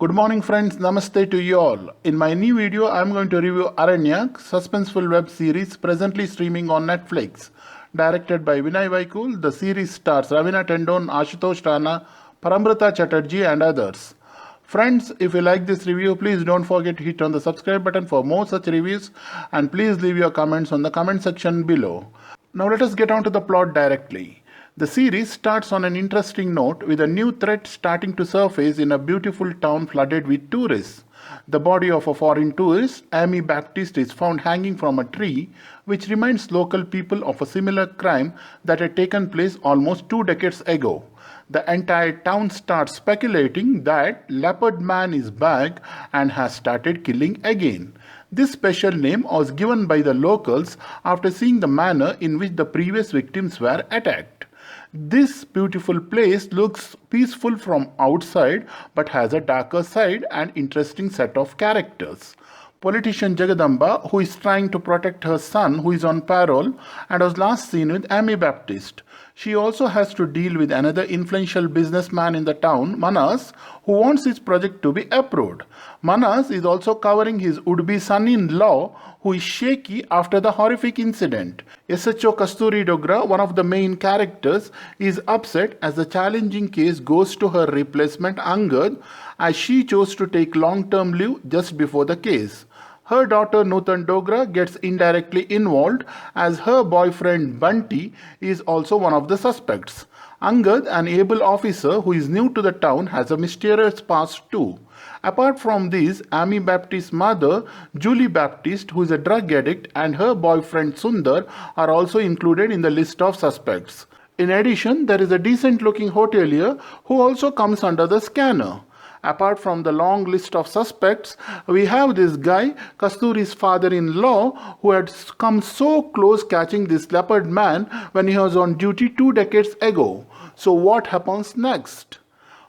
Good morning friends, namaste to you all. In my new video, I am going to review Aranyak, suspenseful web series presently streaming on Netflix. Directed by Vinay Vaikul, the series stars Ravina Tandon, Ashutosh Rana, Paramrita Chatterjee and others. Friends, if you like this review, please don't forget to hit on the subscribe button for more such reviews and please leave your comments on the comment section below. Now let us get on to the plot directly. The series starts on an interesting note with a new threat starting to surface in a beautiful town flooded with tourists. The body of a foreign tourist, Amy Baptiste, is found hanging from a tree, which reminds local people of a similar crime that had taken place almost 2 decades ago. The entire town starts speculating that Leopard Man is back and has started killing again. This special name was given by the locals after seeing the manner in which the previous victims were attacked. This beautiful place looks peaceful from outside but has a darker side and interesting set of characters. Politician Jagadamba, who is trying to protect her son who is on parole and was last seen with Amy Baptiste. She also has to deal with another influential businessman in the town, Manas, who wants his project to be approved. Manas is also covering his would-be son-in-law, who is shaky after the horrific incident. SHO Kasturi Dogra, one of the main characters, is upset as the challenging case goes to her replacement Angad, as she chose to take long-term leave just before the case. Her daughter Nutan Dogra gets indirectly involved as her boyfriend Bunty is also one of the suspects. Angad, an able officer who is new to the town, has a mysterious past too. Apart from these, Amy Baptiste's mother, Julie Baptiste, who is a drug addict, and her boyfriend Sundar are also included in the list of suspects. In addition, there is a decent-looking hotelier who also comes under the scanner. Apart from the long list of suspects, we have this guy, Kasturi's father-in-law, who had come so close catching this leopard man when he was on duty 2 decades ago. So what happens next?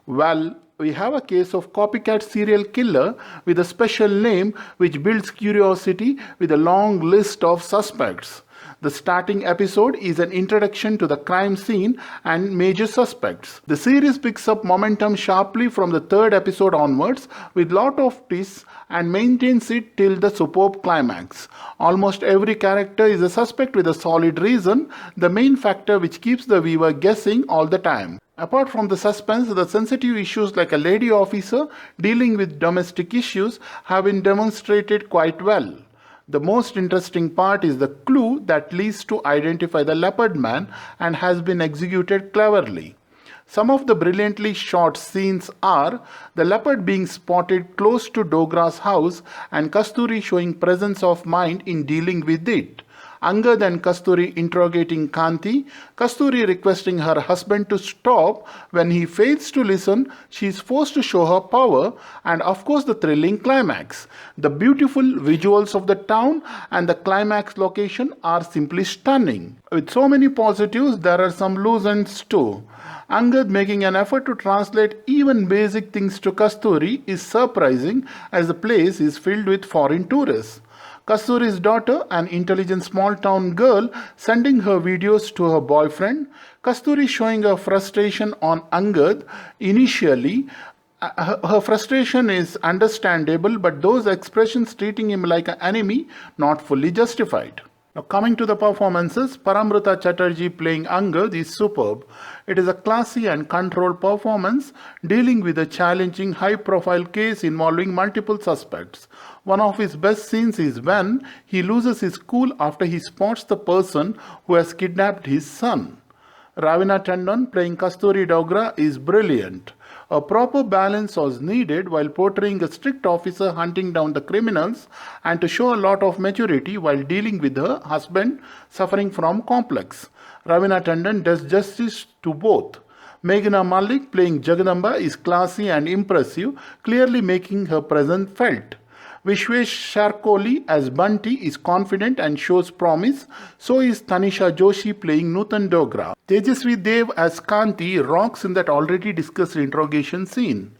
Well, we have a case of copycat serial killer with a special name which builds curiosity with a long list of suspects. The starting episode is an introduction to the crime scene and major suspects. The series picks up momentum sharply from the third episode onwards with lot of twists and maintains it till the superb climax. Almost every character is a suspect with a solid reason, the main factor which keeps the viewer guessing all the time. Apart from the suspense, the sensitive issues like a lady officer dealing with domestic issues have been demonstrated quite well. The most interesting part is the clue that leads to identify the leopard man and has been executed cleverly. Some of the brilliantly shot scenes are the leopard being spotted close to Dogra's house and Kasturi showing presence of mind in dealing with it. Angad and Kasturi interrogating Kanti, Kasturi requesting her husband to stop. When he fails to listen, she is forced to show her power, and of course the thrilling climax. The beautiful visuals of the town and the climax location are simply stunning. With so many positives, there are some loose ends too. Angad making an effort to translate even basic things to Kasturi is surprising as the place is filled with foreign tourists. Kasturi's daughter, an intelligent small-town girl, sending her videos to her boyfriend. Kasturi showing her frustration on Angad initially. Her frustration is understandable, but those expressions treating him like an enemy not fully justified. Now coming to the performances, Paramrita Chatterjee playing Angad is superb. It is a classy and controlled performance dealing with a challenging high-profile case involving multiple suspects. One of his best scenes is when he loses his cool after he spots the person who has kidnapped his son. Ravina Tandon playing Kasturi Dogra is brilliant. A proper balance was needed while portraying a strict officer hunting down the criminals and to show a lot of maturity while dealing with her husband suffering from complex. Ravina Tandon does justice to both. Meghna Malik playing Jagadamba is classy and impressive, clearly making her presence felt. Vishwesh Sharkoli as Bunty is confident and shows promise, so is Tanisha Joshi playing Nutan Dogra. Tejasvi Dev as Kanti rocks in that already discussed interrogation scene.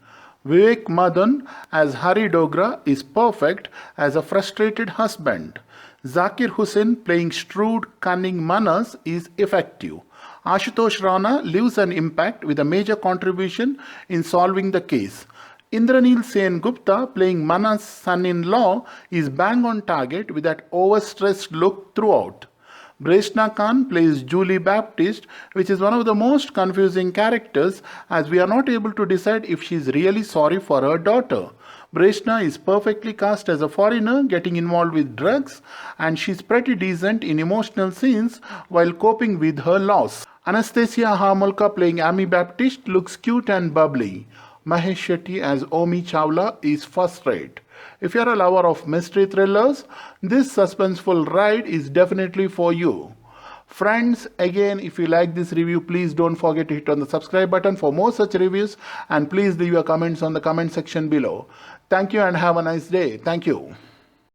Vivek Madan as Hari Dogra is perfect as a frustrated husband. Zakir Hussain playing shrewd, cunning Manas is effective. Ashutosh Rana leaves an impact with a major contribution in solving the case. Indranil Sen Gupta, playing Mana's son-in-law, is bang on target with that overstressed look throughout. Breshna Khan plays Julie Baptiste, which is one of the most confusing characters as we are not able to decide if she is really sorry for her daughter. Breshna is perfectly cast as a foreigner getting involved with drugs, and she's pretty decent in emotional scenes while coping with her loss. Anastasia Hamolka playing Amy Baptiste looks cute and bubbly. Mahesh Shetty as Omi Chawla is first rate. If you're a lover of mystery thrillers, this suspenseful ride is definitely for you. Friends, again, if you like this review, please don't forget to hit on the subscribe button for more such reviews, and please leave your comments on the comment section below. Thank you and have a nice day. Thank you.